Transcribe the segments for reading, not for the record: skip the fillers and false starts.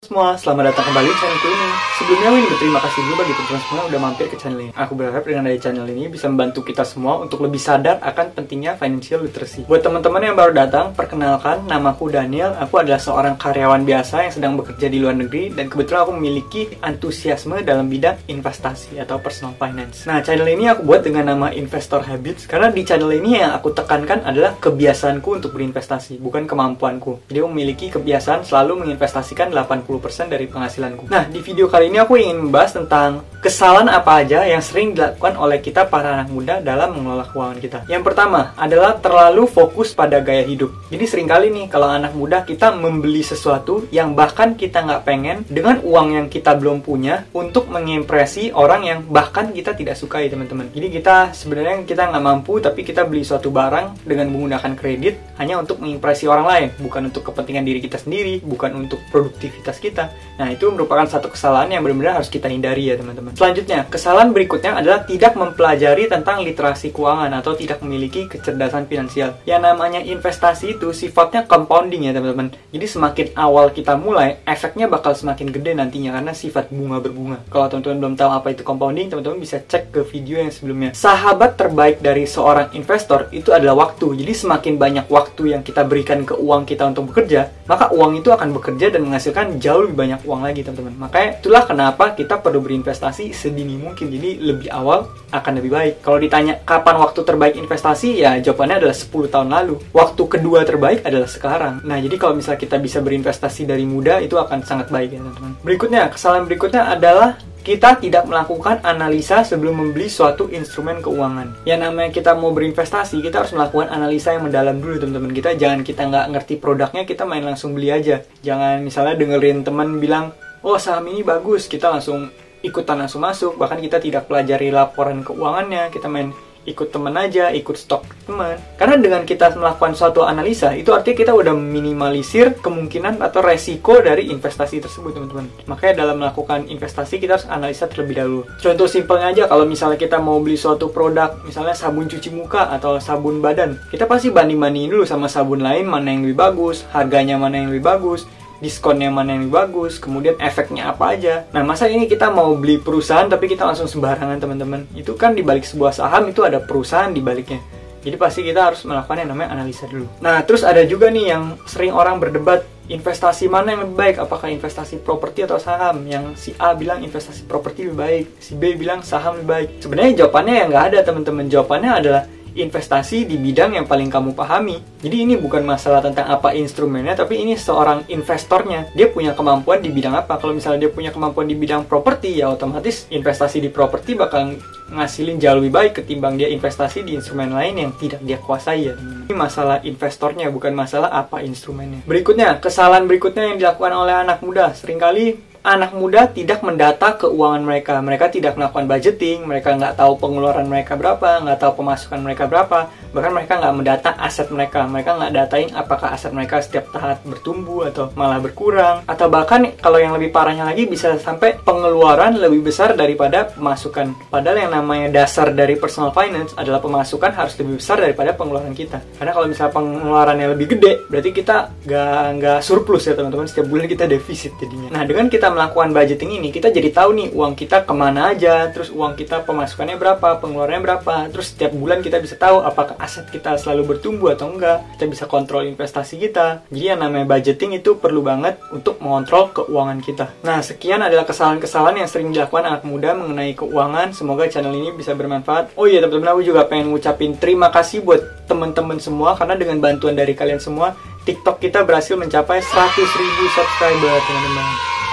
Semua, selamat datang kembali di channelku ini. Sebelumnya aku ingin berterima kasih dulu bagi teman-teman semua udah mampir ke channel ini. Aku berharap dengan dari channel ini bisa membantu kita semua untuk lebih sadar akan pentingnya financial literacy. Buat teman-teman yang baru datang, perkenalkan, namaku Daniel. Aku adalah seorang karyawan biasa yang sedang bekerja di luar negeri dan kebetulan aku memiliki antusiasme dalam bidang investasi atau personal finance. Nah, channel ini aku buat dengan nama Investor Habits karena di channel ini yang aku tekankan adalah kebiasaanku untuk berinvestasi, bukan kemampuanku. Jadi aku memiliki kebiasaan selalu menginvestasikan 80% dari penghasilanku. Nah, di video kali ini aku ingin membahas tentang kesalahan apa aja yang sering dilakukan oleh kita para anak muda dalam mengelola keuangan kita. Yang pertama adalah terlalu fokus pada gaya hidup. Jadi seringkali nih kalau anak muda kita membeli sesuatu yang bahkan kita nggak pengen dengan uang yang kita belum punya untuk mengimpresi orang yang bahkan kita tidak sukai, teman-teman. Jadi kita sebenarnya kita nggak mampu tapi kita beli suatu barang dengan menggunakan kredit hanya untuk mengimpresi orang lain, bukan untuk kepentingan diri kita sendiri, bukan untuk produktivitas kita. Nah, itu merupakan satu kesalahan yang benar-benar harus kita hindari ya, teman-teman. Selanjutnya, kesalahan berikutnya adalah tidak mempelajari tentang literasi keuangan atau tidak memiliki kecerdasan finansial. Yang namanya investasi itu sifatnya compounding ya, teman-teman. Jadi semakin awal kita mulai, efeknya bakal semakin gede nantinya karena sifat bunga berbunga. Kalau teman-teman belum tahu apa itu compounding, teman-teman bisa cek ke video yang sebelumnya. Sahabat terbaik dari seorang investor itu adalah waktu. Jadi semakin banyak waktu yang kita berikan ke uang kita untuk bekerja, maka uang itu akan bekerja dan menghasilkan jauh lebih banyak uang lagi, teman-teman. Makanya itulah kenapa kita perlu berinvestasi sedini mungkin. Jadi lebih awal akan lebih baik. Kalau ditanya kapan waktu terbaik investasi, ya jawabannya adalah 10 tahun lalu. Waktu kedua terbaik adalah sekarang. Nah, jadi kalau misalnya kita bisa berinvestasi dari muda, itu akan sangat baik ya, teman-teman. Berikutnya, kesalahan berikutnya adalah kita tidak melakukan analisa sebelum membeli suatu instrumen keuangan. Yang namanya kita mau berinvestasi, kita harus melakukan analisa yang mendalam dulu, teman-teman. Kita nggak ngerti produknya, kita main langsung beli aja. Jangan misalnya dengerin teman bilang, oh saham ini bagus, kita langsung ikutan langsung masuk. Bahkan kita tidak pelajari laporan keuangannya, kita main ikut teman aja, ikut stok teman. Karena dengan kita melakukan suatu analisa, itu artinya kita udah minimalisir kemungkinan atau resiko dari investasi tersebut, teman-teman. Makanya dalam melakukan investasi, kita harus analisa terlebih dahulu. Contoh simpelnya aja, kalau misalnya kita mau beli suatu produk, misalnya sabun cuci muka atau sabun badan, kita pasti banding-bandingin dulu sama sabun lain, mana yang lebih bagus, harganya mana yang lebih bagus, diskonnya mana yang lebih bagus, kemudian efeknya apa aja. Nah, masa ini kita mau beli perusahaan tapi kita langsung sembarangan, teman-teman. Itu kan dibalik sebuah saham itu ada perusahaan dibaliknya. Jadi pasti kita harus melakukan yang namanya analisa dulu. Nah, terus ada juga nih yang sering orang berdebat, investasi mana yang lebih baik? Apakah investasi properti atau saham? Yang si A bilang investasi properti lebih baik, si B bilang saham lebih baik. Sebenarnya jawabannya yang nggak ada, teman-teman. Jawabannya adalah investasi di bidang yang paling kamu pahami. Jadi ini bukan masalah tentang apa instrumennya, tapi ini seorang investornya. Dia punya kemampuan di bidang apa. Kalau misalnya dia punya kemampuan di bidang properti, ya otomatis investasi di properti bakal ngasilin jauh lebih baik ketimbang dia investasi di instrumen lain yang tidak dia kuasai ya. Ini masalah investornya, bukan masalah apa instrumennya. Berikutnya, kesalahan berikutnya yang dilakukan oleh anak muda. Seringkali anak muda tidak mendata keuangan mereka. Mereka tidak melakukan budgeting, mereka nggak tahu pengeluaran mereka berapa, nggak tahu pemasukan mereka berapa, bahkan mereka nggak mendata aset mereka. Mereka nggak datain apakah aset mereka setiap tahap bertumbuh atau malah berkurang. Atau bahkan kalau yang lebih parahnya lagi bisa sampai pengeluaran lebih besar daripada pemasukan. Padahal yang namanya dasar dari personal finance adalah pemasukan harus lebih besar daripada pengeluaran kita. Karena kalau misalnya pengeluarannya lebih gede, berarti kita nggak surplus ya, teman-teman. Setiap bulan kita defisit jadinya. Nah, dengan kita melakukan budgeting ini, kita jadi tahu nih uang kita kemana aja, terus uang kita pemasukannya berapa, pengeluarannya berapa, terus setiap bulan kita bisa tahu apakah aset kita selalu bertumbuh atau enggak, kita bisa kontrol investasi kita. Jadi yang namanya budgeting itu perlu banget untuk mengontrol keuangan kita. Nah, sekian adalah kesalahan-kesalahan yang sering dilakukan anak muda mengenai keuangan. Semoga channel ini bisa bermanfaat. Oh iya, teman-teman, aku juga pengen ngucapin terima kasih buat teman-teman semua, karena dengan bantuan dari kalian semua, TikTok kita berhasil mencapai 100.000 subscriber, teman-teman.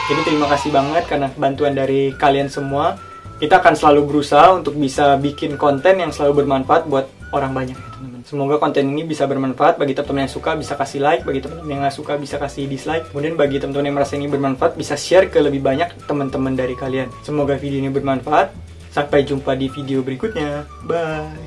Jadi terima kasih banget karena bantuan dari kalian semua. Kita akan selalu berusaha untuk bisa bikin konten yang selalu bermanfaat buat orang banyak ya, teman-teman. Semoga konten ini bisa bermanfaat. Bagi teman-teman yang suka bisa kasih like, bagi teman-teman yang nggak suka bisa kasih dislike. Kemudian bagi teman-teman yang merasa ini bermanfaat bisa share ke lebih banyak teman-teman dari kalian. Semoga video ini bermanfaat. Sampai jumpa di video berikutnya. Bye.